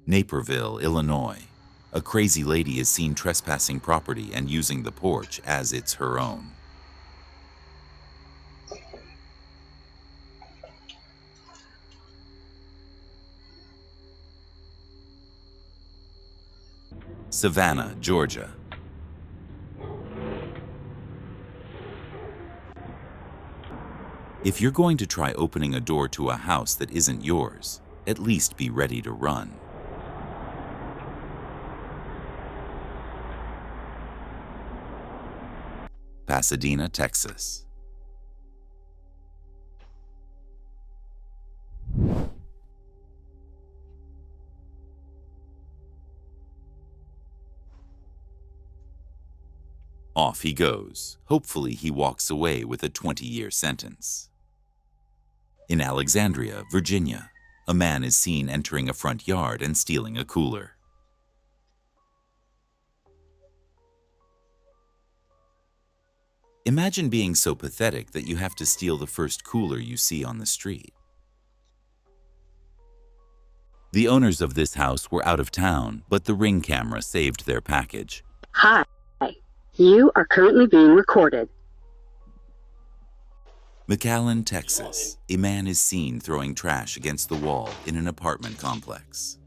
Naperville, Illinois. A crazy lady is seen trespassing property and using the porch as it's her own. Savannah, Georgia. If you're going to try opening a door to a house that isn't yours, at least be ready to run. Pasadena, Texas. Off he goes. Hopefully he walks away with a 20-year sentence. In Alexandria, Virginia, a man is seen entering a front yard and stealing a cooler. Imagine being so pathetic that you have to steal the first cooler you see on the street. The owners of this house were out of town, but the Ring camera saved their package. Hi, you are currently being recorded. McAllen, Texas. A man is seen throwing trash against the wall in an apartment complex.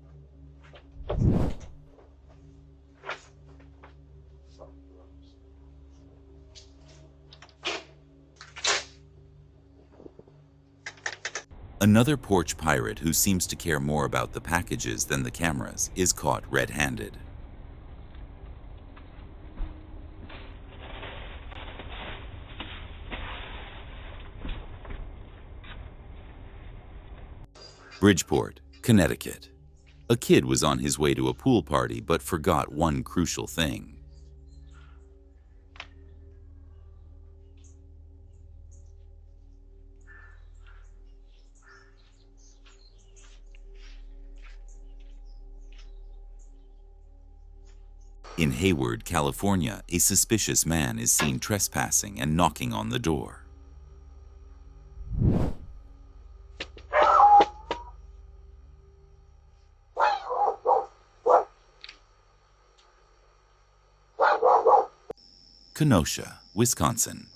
Another porch pirate who seems to care more about the packages than the cameras is caught red-handed. Bridgeport, Connecticut. A kid was on his way to a pool party but forgot one crucial thing. In Hayward, California, a suspicious man is seen trespassing and knocking on the door. Kenosha, Wisconsin.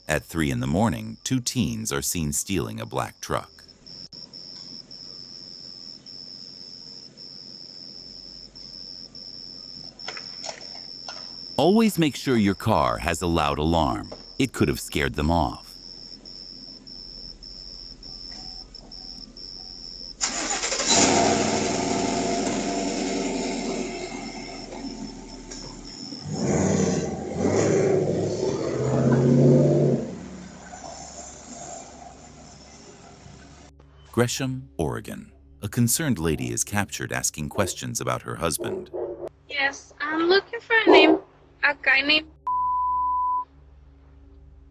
At 3 in the morning, 2 teens are seen stealing a black truck. Always make sure your car has a loud alarm. It could have scared them off. Gresham, Oregon. A concerned lady is captured asking questions about her husband. Yes, I'm looking for a guy named.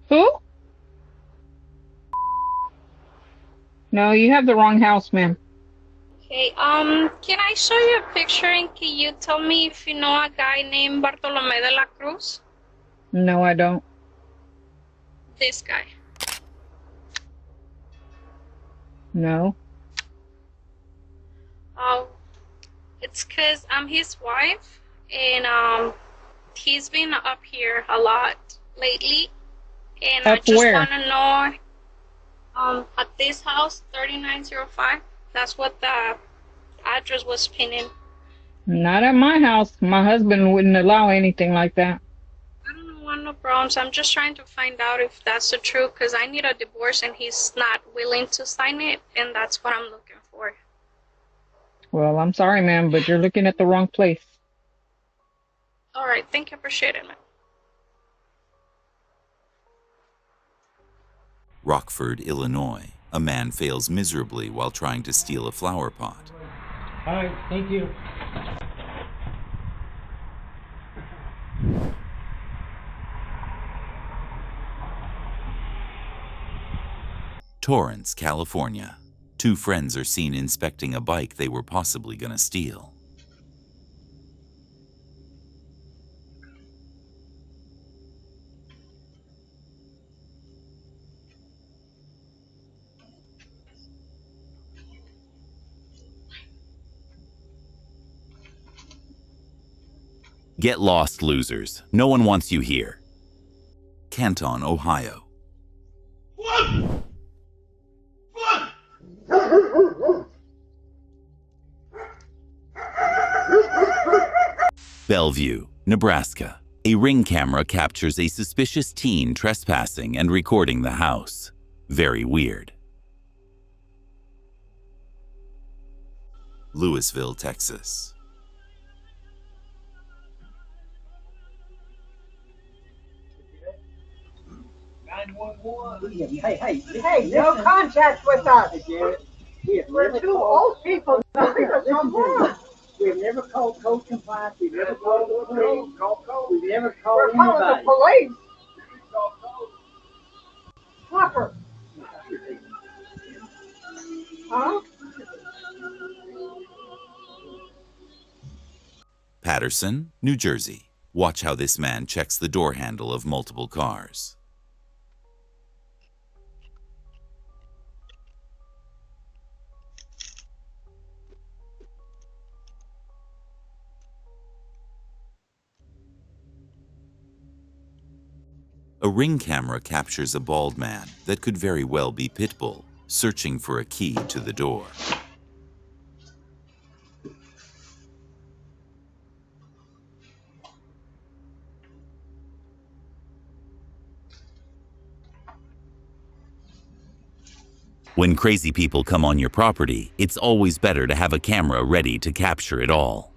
Who? No, you have the wrong house, ma'am. Okay, can I show you a picture and can you tell me if you know a guy named Bartolome de la Cruz? No, I don't. This guy. No. Oh, it's because I'm his wife and he's been up here a lot lately. And I Up just where? want to know, at this house, 3905, that's what the address was pinning. Not at my house. My husband wouldn't allow anything like that. I don't want no problems. I'm just trying to find out if that's the truth because I need a divorce and he's not willing to sign it, and that's what I'm looking for. Well, I'm sorry, ma'am, but you're looking at the wrong place. All right, thank you, appreciate it, man. Rockford, Illinois. A man fails miserably while trying to steal a flower pot. All right, thank you. Torrance, California. 2 friends are seen inspecting a bike they were possibly going to steal. Get lost, losers. No one wants you here. Canton, Ohio. Bellevue, Nebraska. A ring camera captures a suspicious teen trespassing and recording the house. Very weird. Louisville, Texas. Hey, no contact with us. We're two old people. We've never called code compliance. We've never called the police. We've never We're called calling the anybody. police. Tucker. Huh? Patterson, New Jersey. Watch how this man checks the door handle of multiple cars. A ring camera captures a bald man that could very well be Pitbull, searching for a key to the door. When crazy people come on your property, it's always better to have a camera ready to capture it all.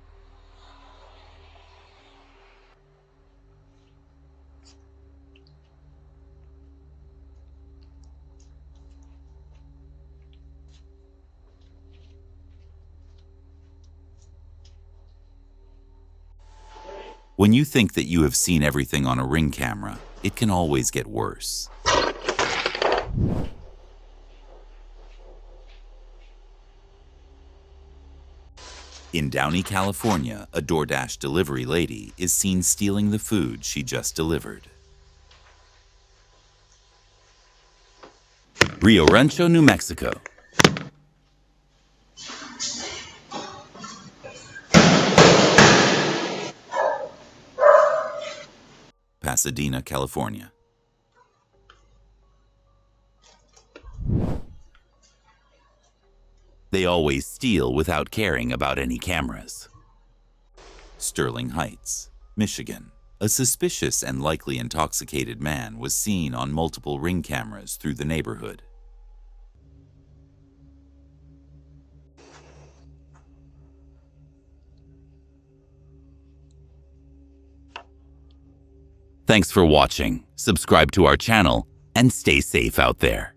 When you think that you have seen everything on a ring camera, it can always get worse. In Downey, California, a DoorDash delivery lady is seen stealing the food she just delivered. Rio Rancho, New Mexico. Pasadena, California. They always steal without caring about any cameras. Sterling Heights, Michigan. A suspicious and likely intoxicated man was seen on multiple ring cameras through the neighborhood. Thanks for watching. Subscribe to our channel and stay safe out there.